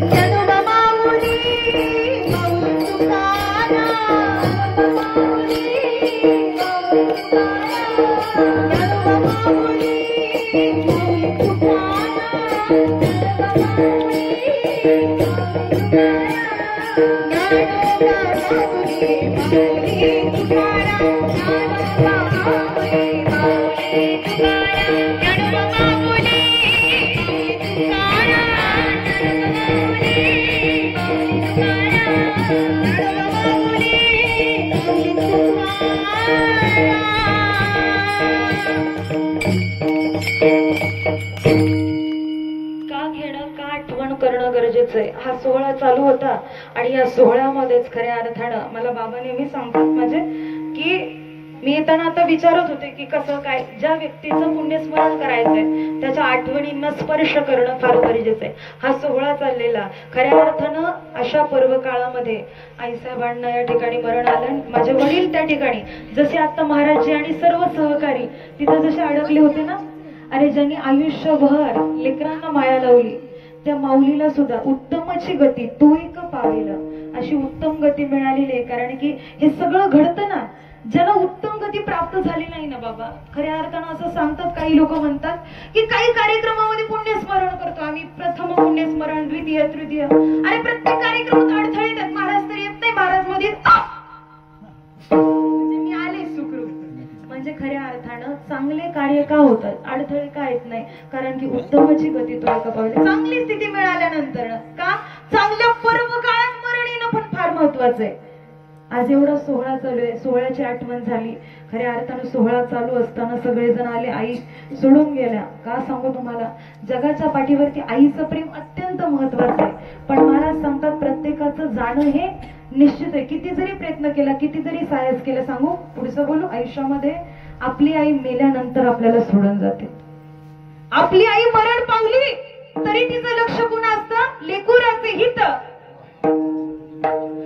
ज्ञानोबा माऊली माऊली तुकाराम, ज्ञानोबा माऊली माऊली तुकाराम, गरजेचं आहे. हा सोहळा चालू होता आणि या सोहळ्यामध्येच खऱ्या अर्थानं मला बाबा नेहमी सांगतात माझे की मी येताना आता विचारत होते की कसं काय, ज्या व्यक्तीचं पुण्यस्मरण करायचंय त्याच्या आठवणींना स्पर्श करणं फार गरजेचं आहे. हा सोहळा चाललेला खऱ्या अर्थानं अशा पर्व काळामध्ये आईसाहेबांना या ठिकाणी मरण आलं. माझे वडील त्या ठिकाणी जसे आता महाराजजी आणि सर्व सहकारी तिथं जसे अडकले होते ना, अरे ज्यांनी आयुष्यभर लेकरांना माया लावली त्या माऊलीला सुद्धा उत्तमची गती तो एक पावेल अशी उत्तम गती मिळालेली आहे. कारण की हे सगळं घडतं ना ज्याला उत्तम गती प्राप्त झाली नाही ना बाबा. खऱ्या अर्थानं असं सांगतात, काही लोक म्हणतात की काही कार्यक्रमामध्ये पुण्यस्मरण करतो आम्ही, प्रथम पुण्यस्मरण, द्वितीय, तृतीय, आणि प्रत्येक कार्यक्रमात अडथळे येतात. महाराज तर येत नाही, महाराज मध्ये मी आले सुखरूप. म्हणजे खऱ्या अर्थानं चांगले कार्य का होतात, अडथळे का येत नाही, कारण की उत्तमची गती तो एका पावले. चांगली स्थिती मिळाल्यानंतर का चांगल्या पर्व काळात मरण येणं पण फार महत्वाचं आहे. आज एवढा सोहळा चालू आहे, सोहळ्याची आठवण झाली. खऱ्या अर्थानं सोहळा चालू असताना सगळेजण आले, आई सोडून गेल्या. का सांगू तुम्हाला, जगाच्या पाठीवरती आईचं प्रेम अत्यंत महत्वाचं आहे. पण महाराज सांगतात प्रत्येकाचं जाणं हे निश्चित आहे. किती जरी प्रयत्न केला, किती जरी साहस केला, सांगू पुढचं बोलू, आयुष्यामध्ये आपली आई मेल्यानंतर आपल्याला सोडून जाते. आपली आई मरण पावली तरी तिचं लक्ष कुणा असतं, लेकुराचे हित.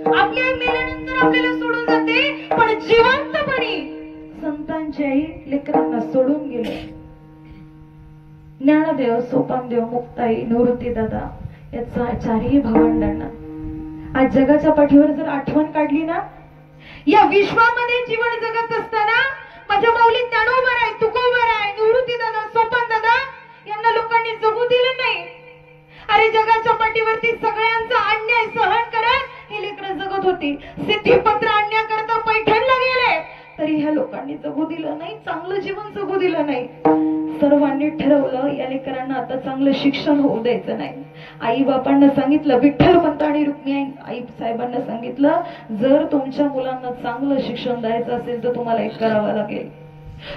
आपली आई मेल्यानंतर आपल्याला सोडून जाते, पण जिवंतपणी संतांची आई लेकरांना सोडून गेले. ज्ञानदेव, सोपानदेव, मुक्ताई, निवृत्ती दादा याचा चारही भावंडांना आज जगाच्या पाठीवर जर आठवण काढली ना, या विश्वामध्ये जीवन जगत असताना माझ्या माऊली ज्ञानोबर आहे, तुकोबर आहे, निवृत्ती दादा, सोपान दादा यांना लोकांनी जगू दिलं नाही. अरे जगाच्या पाठीवरती सगळ्यांचा अन्याय सहन करत हे लेकरं जगत होती. सिद्धिपत्र आणण्याकरता पैठणला गेले तरी ह्या लोकांनी जगू दिलं नाही, चांगलं जीवन जगू दिलं नाही. सर्वांनी ठरवलं या लेकरांना आता चांगलं शिक्षण होऊ द्यायचं नाही. आई बापांना सांगितलं, विठ्ठलपंत आणि रुक्मिणी आई साहेबांना सांगितलं, जर तुमच्या मुलांना चांगलं शिक्षण द्यायचं असेल तर तुम्हाला एक करावं लागेल,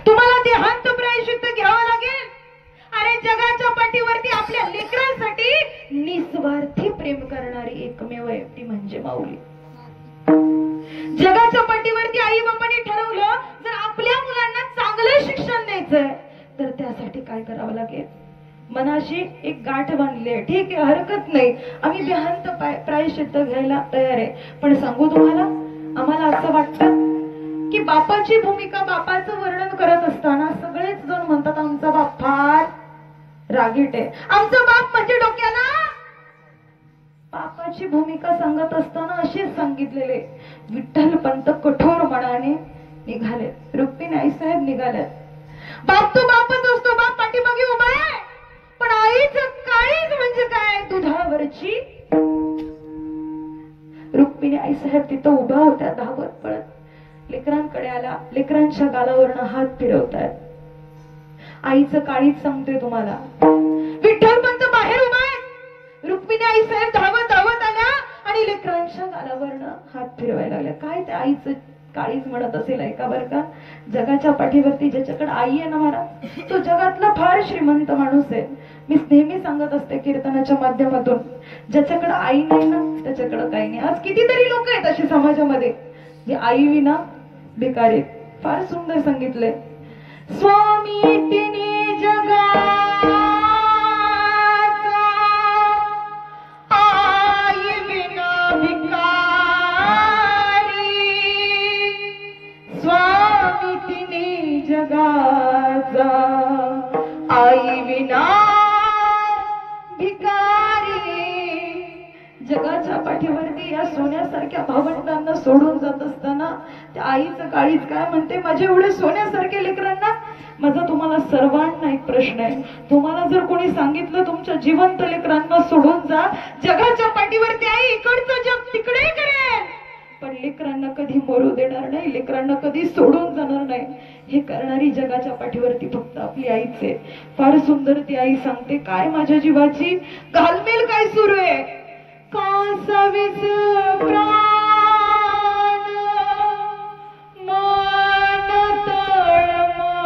तुम्हाला देहांत प्रायश्चित्त घ्यावं लागेल. अरे जगाच्या पाठीवरती आपल्या लेकरांसाठी निस्वार्थी प्रेम करणारी एकमेव व्यक्ती म्हणजे माऊली. जगाच्या पाठीवरती आई बापांनी ठरवलं, जर आपल्या मुलांना चांगलं शिक्षण द्यायचंय तर त्यासाठी काय करावं लागेल, मनाशी एक गाठ बांधली आहे. ठीक आहे, हरकत नाही, आम्ही देहांत प्रायश्चित्त घ्यायला तयार आहे. पण सांगू तुम्हाला, आम्हाला असं वाटतं की बापाची भूमिका, बापाचं वर्णन करत असताना सगळेच जण म्हणतात आमचा बाप फार रागीट आहे, आमचा बाप म्हणजे डोक्याला. बापाची भूमिका सांगत असताना असेच सांगितलेले. विठ्ठलपंत कठोर मनाने निघाले, रुक्मिणी आई साहेब निघाले. बाप तो बापच असतो, बाप पाठीमागे उभा आहे, पण आईचं काळीज म्हणजे काय, दुधावरची. रुक्मिणी आई साहेब तिथं उभा होत्या, धावत पळत लेकरांकडे आल्या, लेकरांच्या गालावरनं हात फिरवतायत. आईचं काळीज सांगतोय तुम्हाला. विठ्ठलपंत बाहेर उभा आहे, रुक्मिणी आई साहेब धावत धावत आल्या आणि लेकरांच्या गालावरनं हात फिरवायला लागल्या. काय त्या आईचं काळीज म्हणत असेल ऐका बरं का. जगाच्या पाठीवरती ज्याच्याकडे आई आहे ना महाराज, तो जगातला फार श्रीमंत माणूस आहे. मी नेहमी सांगत असते कीर्तनाच्या माध्यमातून, ज्याच्याकडे आई नाही ना त्याच्याकडे काही नाही. आज कितीतरी लोक आहेत अशी समाजामध्ये जे आई विना भिकारी. फार सुंदर सांगितलंय, स्वामी तिने जगाचा आई विना भिकारी, स्वामी तिने जगाचा आई विना भिकारी. जगाच्या पाठीवरती या सोन्यासारख्या भावंडांना सोडून जात असताना त्या आईचं काळीज काय म्हणते, माझ्या एवढे सोन्यासारख्या लेकरांना. माझा तुम्हाला सर्वांना एक प्रश्न आहे, तुम्हाला जर कोणी सांगितलं तुमच्या जिवंत लेकरांना सोडून जा, जगाच्या पाठीवरती आई इकडचं जग तिकडे करेल, पण लेकरांना कधी मरू देणार नाही, लेकरांना कधी सोडून जाणार नाही. हे करणारी जगाच्या पाठीवरती फक्त आपली आईच आहे. फार सुंदर ती आई सांगते, काय माझ्या जीवाची घालमेल काय सुरू आहे, कासावीस प्राण मन तळमळी,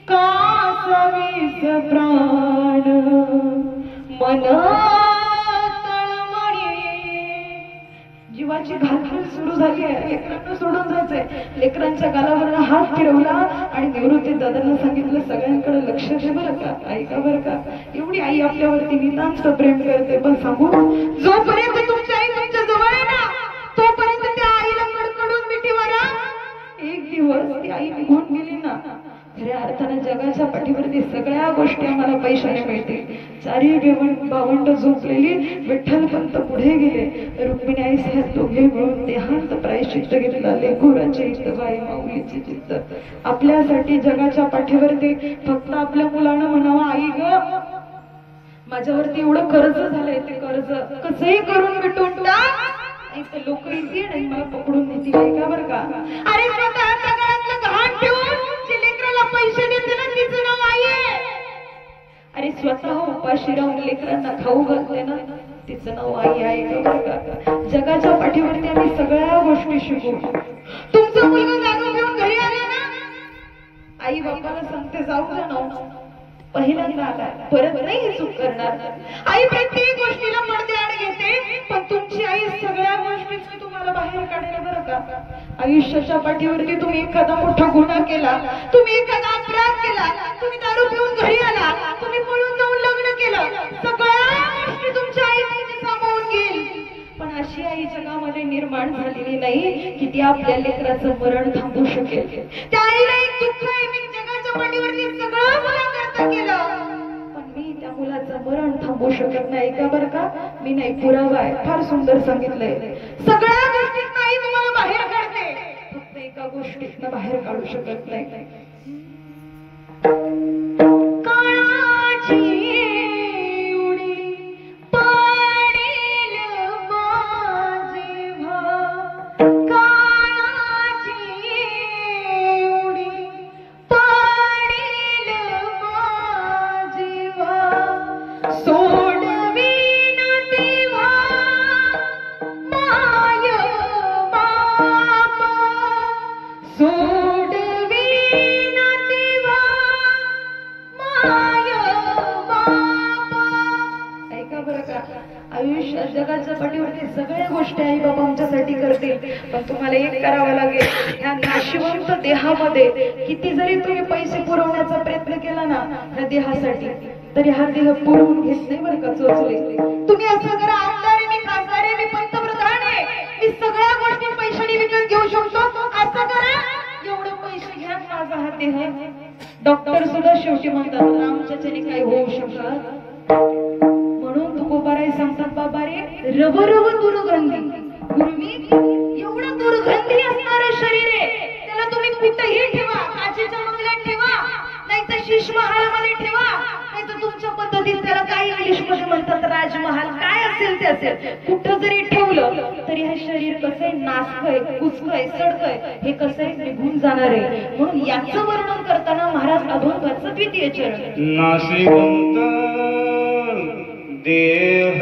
कासावीस प्राण मन तळमळी. जीवाची घालमेल सुरू झाली आहे, लेकरांना सोडून जायचंय. लेकरांच्या गालावर हात फिरवला आणि निवृत्ती दादांना सांगितलं सगळ्यांकडे लक्ष दे बरं का, ऐका बरं का. एवढी आई आपल्यावरती नितांत प्रेम करते, पण सांगू जोपर्यंत तुमची आई तुमच्या जवळ आहे ना तोपर्यंत त्या आईला कडकडून मिठी मारा. एक दिवस ती आई निघून गेली ना, खऱ्या अर्थानं जगाच्या पाठीवरती सगळ्या गोष्टी आम्हाला पैशाने मिळतील. चारी भावंड झोपलेली, विठ्ठलपंत पुढे गेले, रुक्मिणी आई साहेब दोघे मिळून देहांत प्रायश्चित्त घेतला. लेकुराचे चित्त, बाई माऊलीचे चित्त, आपल्यासाठी जगाच्या पाठीवरती फक्त आपल्या मुलानं म्हणावं आई ग माझ्यावरती एवढं कर्ज झालंय, ते कर्ज कसंही करून मिटून टाक, लोक येतील आणि मला पकडून नेतील. ऐका बरं का. अरे स्वतःच्या घरातलं घाण ठेवून जे लेकराला पैसे देते ना तिचं नाव आई आहे. अरे स्वतः उपाशी राहून लेकरांना खाऊ घालते ना तिचं नाव आई आहे. का बरं का. जगाच्या पाठीवरती आम्ही सगळ्या गोष्टी शिकू. तुमचा मुलगा दारू घेऊन घरी आला ना, आई बापाला सांगते जाऊ द्या ना, पहिल्यांदा आला परत नाही चूक करणार. आई प्रत्येक गोष्टीला पडद्याआड घेते, पण तुमची आई सगळ्या गोष्टीतून तुम्हाला बाहेर काढेल बरं का. आयुष्याच्या पाठीवरती तुम्ही एखादा मोठा गुन्हा केला, तुम्ही एखादा अपराध केला, तुम्ही दारू पिऊन घरी आला, तुम्ही पळून जाऊन लग्न केलं, सगळ्या गोष्टी तुमच्या आईने सांभाळून घेईल. पण अशी आई जगामध्ये निर्माण झालेली नाही की ती आपल्या लेकराचं मरण थांबवू शकेल. त्या आईला एक दुःख आहे, मी जगाच्या पाठीवरती सगळं मुलाकरता केलं, पण मी त्या मुलाचं मरण थांबवू शकत नाही. का बरं का. मी नाही, पुरावा आहे. फार सुंदर सांगितलंय. सगळ्या गोष्टीत नाही तुम्हाला बाहेर काढते, फक्त एका गोष्टीतनं बाहेर काढू शकत नाही. काळाची उडी पाडेल माझी भा, काळाची उडी पाडेल माझी भा, सोडवीन तेव्हा माय बाप, सोडवीन तेव्हा माय बाप. ऐका बरं का. आयुष्यात जगाच्या पाठीवरती सगळ्या गोष्टी आई बाबा आमच्यासाठी करतील, पण तुम्हाला एक करावं लागेल. ह्या नाशिवंत देहामध्ये किती जरी तुम्ही पैसे पुरवण्याचा प्रयत्न केला ना ह्या देहासाठी, तरी हा देह पुरवून घेत नाही बरं का. चोचले तुम्ही असं करा, आमदार आहे, मी खासदार आहे, मी पंतप्रधान आहे, मी सगळ्या गोष्टी पैशाने विकत घेऊ शकतो, असं करा. एवढे पैसे घ्या, माझा हा देह. डॉक्टर सुद्धा शेवटी म्हणतात आमच्याच्याने काही होऊ शकत. म्हणून तुकोबाराय सांगतात बाबा रे, रव रव दुर्गंधी पूर्वी एवढं दुर्गंधी असणारं शरीर आहे, त्याला तुम्ही कुठेही ठेवा, काचेच्या बंगल्यात ठेवा, नाही तर शीश महालामध्ये ठेवा, नाही तर तुमच्या पद्धतीत त्याला काही इंग्लिश मध्ये म्हणतात राजमहाल, काय असेल ते असेल, कुठं जरी ठेवलं तरी हे शरीर कसं आहे, नासकय, कुचकय, सडकय, हे कसं आहे निघून जाणार आहे. म्हणून याचं वर्णन करताना महाराज अभंगाचं द्वितीय चरण, नाशिवंत देह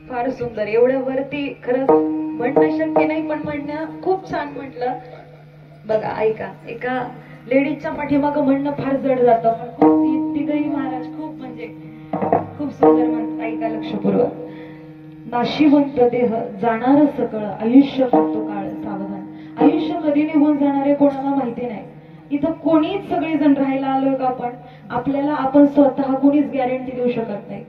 फार सुंदर. एवढ्या वरती खरंच म्हणणं शक्य नाही, पण म्हणणं खूप छान म्हटलं. बघा ऐका, एका लेडीजच्या पाठीमागं म्हणणं फार जड जातं, पण खूप तिघही महाराज खूप म्हणजे खूप सुंदर म्हणतात. ऐका लक्षपूर्वक. नाशिवंत देह जाणार सकळ, आयुष्य करतो काळ सावधान. आयुष्य कधी निघून जाणारे कोणाला माहिती नाही. इथं कोणीच सगळेजण राहायला आलोय का आपल्याला आपण स्वतः कोणीच गॅरंटी देऊ शकत नाही.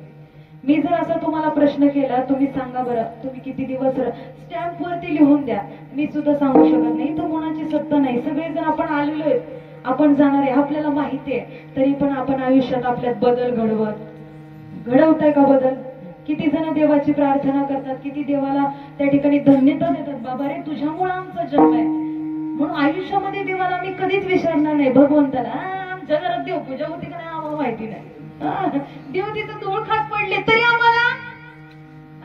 मी जर असा तुम्हाला प्रश्न केला, तुम्ही सांगा बरं तुम्ही किती दिवस स्टॅम्प वरती लिहून द्या, मी सुद्धा सांगू शकत नाही. तर कोणाची सत्ता नाही. सगळेजण आपण आलेलो आहेत, आपण जाणार आहे, आपल्याला माहिती आहे. तरी पण आपण आयुष्यात आपल्यात बदल घडवताय का बदल? किती जण देवाची प्रार्थना करतात, किती देवाला त्या ठिकाणी धन्यता देतात. बाबा रे तुझ्यामुळे आमचा जन्म आहे. म्हणून आयुष्यामध्ये देवाला मी कधीच विचारणार नाही भगवंताला आमच्या घरात देव पूजा होती का नाही आम्हाला माहिती नाही. देव तिथं धूळ खात पडले तरी आम्हाला,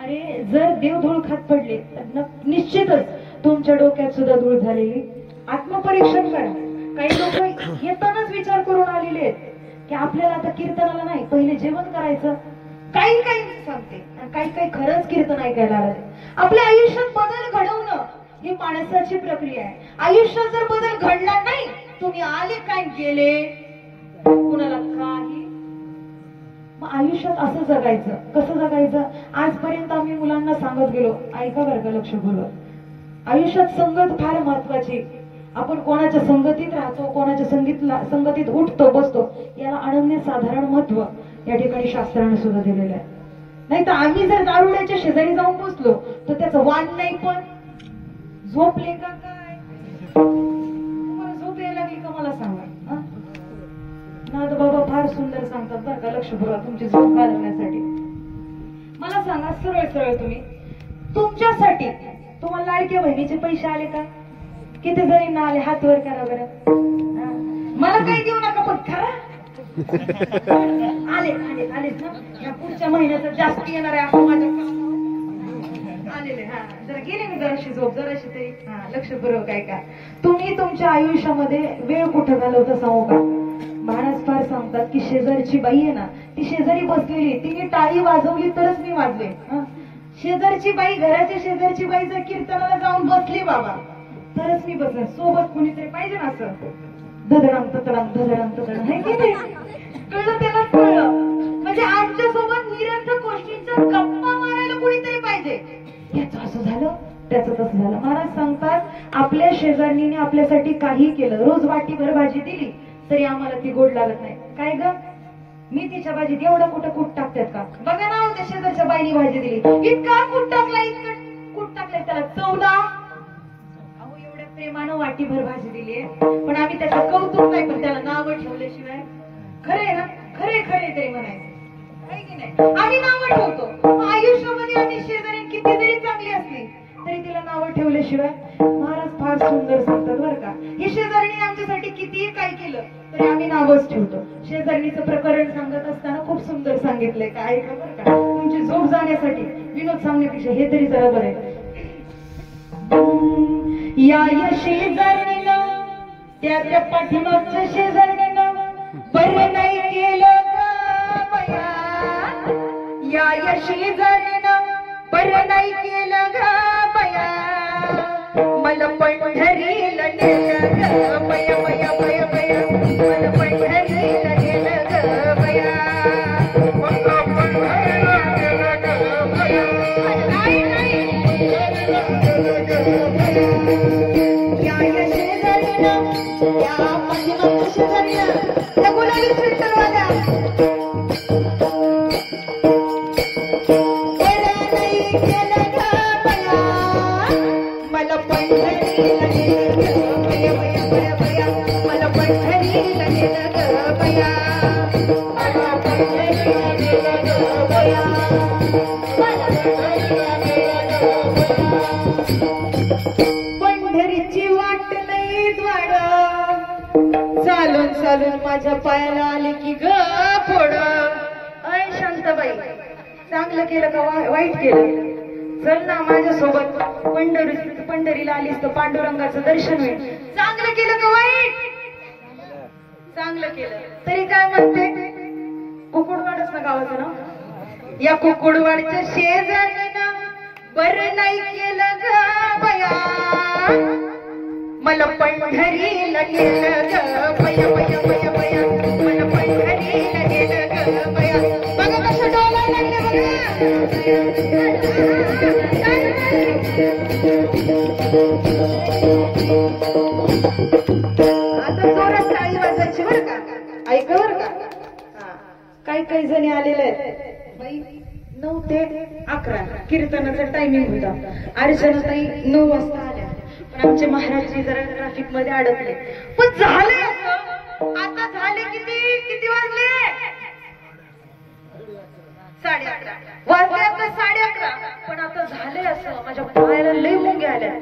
अरे जर देव धूळ खात पडले तर निश्चितच तुमच्या डोक्यात सुद्धा धूळ झालेली. आत्मपरीक्षण करा. काही लोक येतानाच विचार करून आलेले आहेत की आपल्याला आता कीर्तनाला नाही, पहिले जेवण करायचं. काही सांगते, काही खरंच कीर्तन ऐकायला आलं. आपल्या आयुष्यात बदल घडवणं ही माणसाची प्रक्रिया आहे. आयुष्यात जर बदल घडला नाही, तुम्ही आले काय गेले, कुणाला काही. मग आयुष्यात असं जगायचं. कसं जगायचं? आजपर्यंत आम्ही मुलांना सांगत गेलो, ऐका बरं का लक्षपूर्वक. आयुष्यात संगत फार महत्वाची. आपण कोणाच्या संगतीत राहतो, कोणाच्या संगतीत उठतो बसतो, याला अनन्यसाधारण महत्व या ठिकाणी शास्त्राने सुद्धा दिलेलं आहे. नाही तर आम्ही जर दारुड्याच्या शेजारी जाऊन बसलो तर त्याचं वाण नाही. पण झोपले का काय? तुम्हाला झोप यायला लागली का मला सांगा. नाद बाबा फार सुंदर सांगतात बरं का लक्षपूर्वक तुमची झोप घालवण्यासाठी. मला सांगा सरळ सरळ, तुम्ही तुमच्यासाठी तुम्हाला लाडक्या बहिणीचे पैसे आले का? किती जणींना आले? हात वर करा बरं. मला काही देऊ नका पण खरा आले आलेच ना. या पुढच्या महिन्यात जास्त येणार आहे आपण माझ्या आलेले. हा जरा गेले मी जराशी झोप जराशी तरी. हा लक्षपूर्वक ऐका. तुम्ही तुमच्या आयुष्यामध्ये वेळ कुठं घालवता सांगू का? महाराज फार सांगतात की शेजारची बाई आहे ना, ती शेजारी बसलेली, तिने टाळी वाजवली तरच मी वाजले. शेजारची बाई, घराच्या शेजारची बाई जर कीर्तनाला जाऊन बसली बाबा तरच मी बसले. सोबत कुणीतरी पाहिजे ना, असं धडधडांग ततडांग धडधडांग ततडांग आहे की नाही? कळलं? त्याला कळलं. म्हणजे आमच्या सोबत निरर्थक गोष्टींच्या गप्पा मारायला कुणीतरी पाहिजे. याचं असं झालं, त्याचं तसं झालं. महाराज सांगतात आपल्या शेजारणीने आपल्यासाठी काही केलं, रोज वाटीभर भाजी दिली तरी आम्हाला ती गोड लागत नाही. काय ग, मी तिच्या भाजीत एवढं कुठं कूट टाकतात का? बघा ना त्या शेजारच्या बाईनी भाजी दिली, इतका कूट टाकला, इतकं कूट टाकलंय त्याला 14. अहो एवढ्या प्रेमानं वाटीभर भाजी दिली, पण आम्ही त्याचं कौतुक नाही, पण त्याला नावं ठेवल्याशिवाय खरे ना, खरे तरी म्हणायचं आहे की नाही? आम्ही नावं ठेवतो. आयुष्यामध्ये आम्ही शेजारी किती जरी चांगली असली तरी तिला नावं ठेवल्याशिवाय. महाराज फार सुंदर सांगतात बरं का. ही शेजारीने आमच्यासाठी कितीही काय केलं तरी आम्ही नावच ठेवतो. शेजारणीचं प्रकरण सांगत असताना खूप सुंदर सांगितलंय. काय का बरं का, तुमची झोप जाण्यासाठी विनोद सांगण्यापेक्षा हे तरी जरा बरं आहे. या शेजारणीनं त्या पाठीमागच्या शेजारणीनं बरं नाही केलं का बया. या शेजारणीनं बरं नाही केलं गा बया, मला पंढरीला नेलं ग बया बया बया बया, मला पंढरीला नेलं ग बया, मला पंढरीला नेलं ग बया. या शेजारीनं या पाठीमागच्या शेजारीला त्या गुलाबी स्वेटरवाल्या केलं ग बया, मला पंढरीला नेलं ग बया बया बया बया, मला पंढरीला नेलं ग बया, मला पंढरीला नेलं ग बया, मला पंढरीला नेलं ग बया. पंढरीची वाट नाहीच वाड, चालून चालून माझ्या पायाला आले की ग फोड. अय शांताबाई, चांगलं केलं का वाईट केलं? चल ना माझ्यासोबत पंढरीला आलीस तर पांडुरंगाचं दर्शन होईल. चांगलं केलं का वाईट? चांगलं केलं. तरी काय म्हणते? कुकुडवाडच ना गावाचं ना? या कुकुडवाडच्या शेजारीनं बरं नाही केलं ग बया, मला पंढरीला नेलं ग बया बया बया बया, मला पंढरीला नेलं ग बया. बघा कसं डोलायला लागले आता जोरात टाळी वाजायची बरं का, ऐका बरं का. काही काही जणी आलेले आहेत बाई. 9 ते 11 कीर्तनाचा टायमिंग होता. अर्चनाताई 9 वाजता आल्या, पण आमचे महाराजजी जरा ट्रॅफिक मध्ये अडकले. पण झाले आता, झाले किती वाजले? 11:30 वाजले. आता 11:30. पण आता झाले असं, माझ्या पायाला लई मुंग्या आल्या.